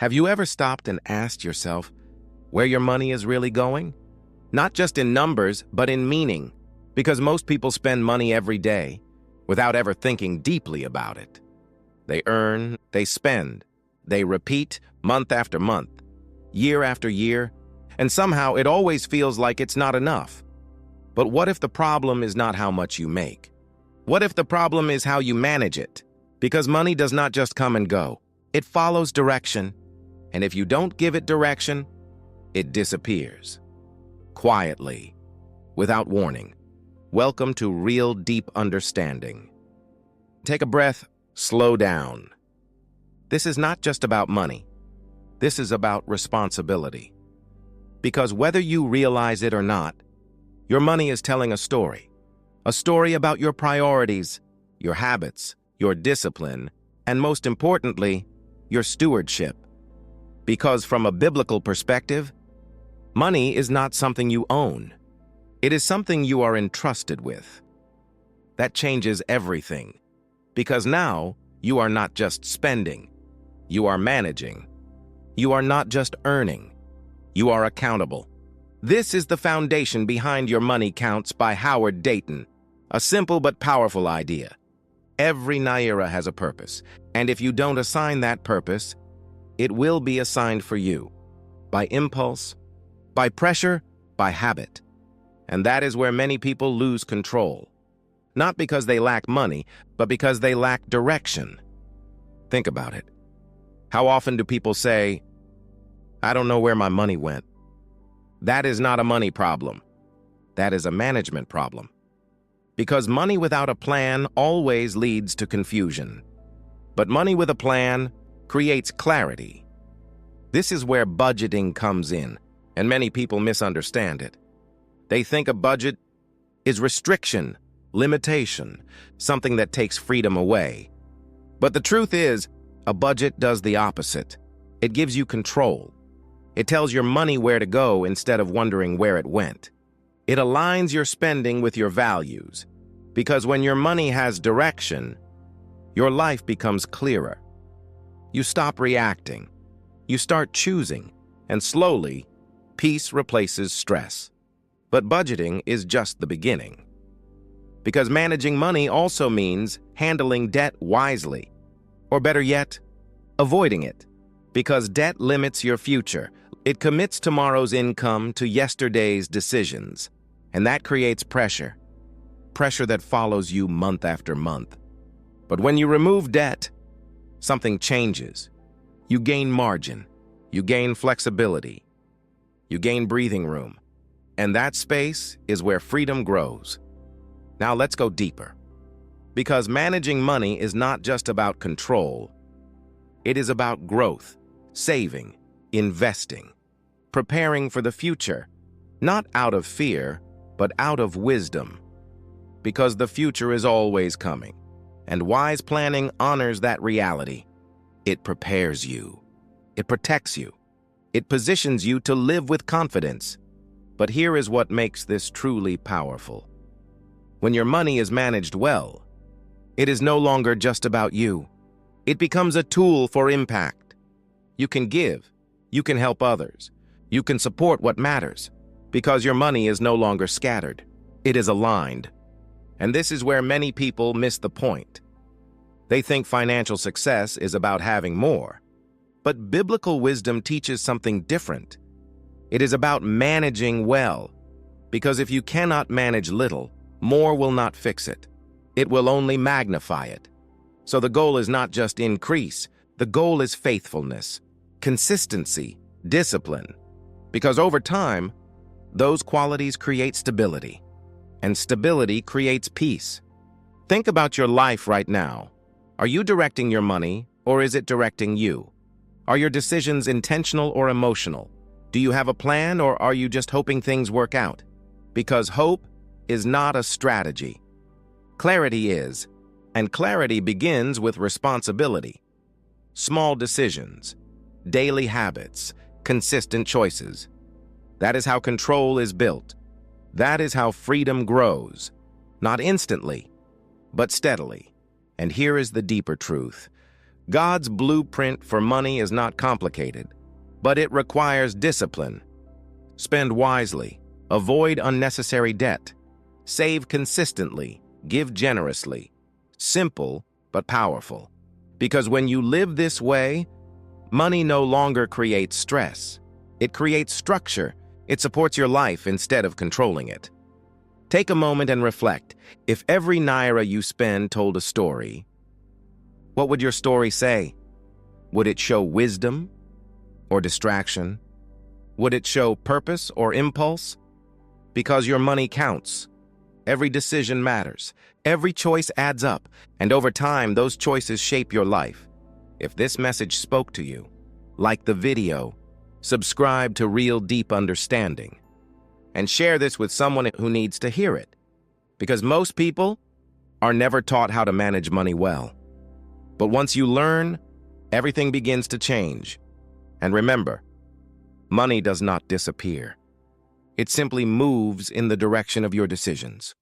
Have you ever stopped and asked yourself where your money is really going? Not just in numbers, but in meaning, because most people spend money every day without ever thinking deeply about it. They earn, they spend, they repeat month after month, year after year, and somehow it always feels like it's not enough. But what if the problem is not how much you make? What if the problem is how you manage it? Because money does not just come and go. It follows direction, and if you don't give it direction, it disappears. Quietly, without warning. Welcome to real deep understanding. Take a breath, slow down. This is not just about money. This is about responsibility. Because whether you realize it or not, your money is telling a story about your priorities, your habits, your discipline, and most importantly, your stewardship. Because from a biblical perspective, money is not something you own. It is something you are entrusted with. That changes everything. Because now, you are not just spending. You are managing. You are not just earning. You are accountable. This is the foundation behind Your Money Counts by Howard Dayton. A simple but powerful idea. Every naira has a purpose, and if you don't assign that purpose, it will be assigned for you. By impulse, by pressure, by habit. And that is where many people lose control. Not because they lack money, but because they lack direction. Think about it. How often do people say, "I don't know where my money went"? That is not a money problem. That is a management problem. Because money without a plan always leads to confusion. But money with a plan creates clarity. This is where budgeting comes in, and many people misunderstand it. They think a budget is restriction, limitation, something that takes freedom away. But the truth is, a budget does the opposite. It gives you control. It tells your money where to go instead of wondering where it went. It aligns your spending with your values. Because when your money has direction, your life becomes clearer. You stop reacting. You start choosing. And slowly, peace replaces stress. But budgeting is just the beginning. Because managing money also means handling debt wisely. Or better yet, avoiding it. Because debt limits your future. It commits tomorrow's income to yesterday's decisions. And that creates pressure. Pressure that follows you month after month. But when you remove debt, something changes. You gain margin. You gain flexibility. You gain breathing room. And that space is where freedom grows. Now let's go deeper. Because managing money is not just about control. It is about growth, saving, investing, preparing for the future, not out of fear, but out of wisdom. Because the future is always coming, and wise planning honors that reality. It prepares you. It protects you. It positions you to live with confidence. But here is what makes this truly powerful. When your money is managed well, it is no longer just about you. It becomes a tool for impact. You can give. You can help others. You can support what matters. Because your money is no longer scattered. It is aligned. And this is where many people miss the point. They think financial success is about having more. But biblical wisdom teaches something different. It is about managing well. Because if you cannot manage little, more will not fix it. It will only magnify it. So the goal is not just increase. The goal is faithfulness, consistency, discipline. Because over time, those qualities create stability. And stability creates peace. Think about your life right now. Are you directing your money, or is it directing you? Are your decisions intentional or emotional? Do you have a plan, or are you just hoping things work out? Because hope is not a strategy. Clarity is, and clarity begins with responsibility. Small decisions, daily habits, consistent choices. That is how control is built. That is how freedom grows, not instantly, but steadily. And here is the deeper truth. God's blueprint for money is not complicated, but it requires discipline. Spend wisely, avoid unnecessary debt, save consistently, give generously. Simple, but powerful. Because when you live this way, money no longer creates stress. It creates structure. It supports your life instead of controlling it. Take a moment and reflect. If every naira you spend told a story, what would your story say? Would it show wisdom or distraction? Would it show purpose or impulse? Because your money counts. Every decision matters. Every choice adds up, and over time, those choices shape your life. If this message spoke to you, like the video, subscribe to Real Deep Understanding, and share this with someone who needs to hear it. Because most people are never taught how to manage money well. But once you learn, everything begins to change. And remember, money does not disappear. It simply moves in the direction of your decisions.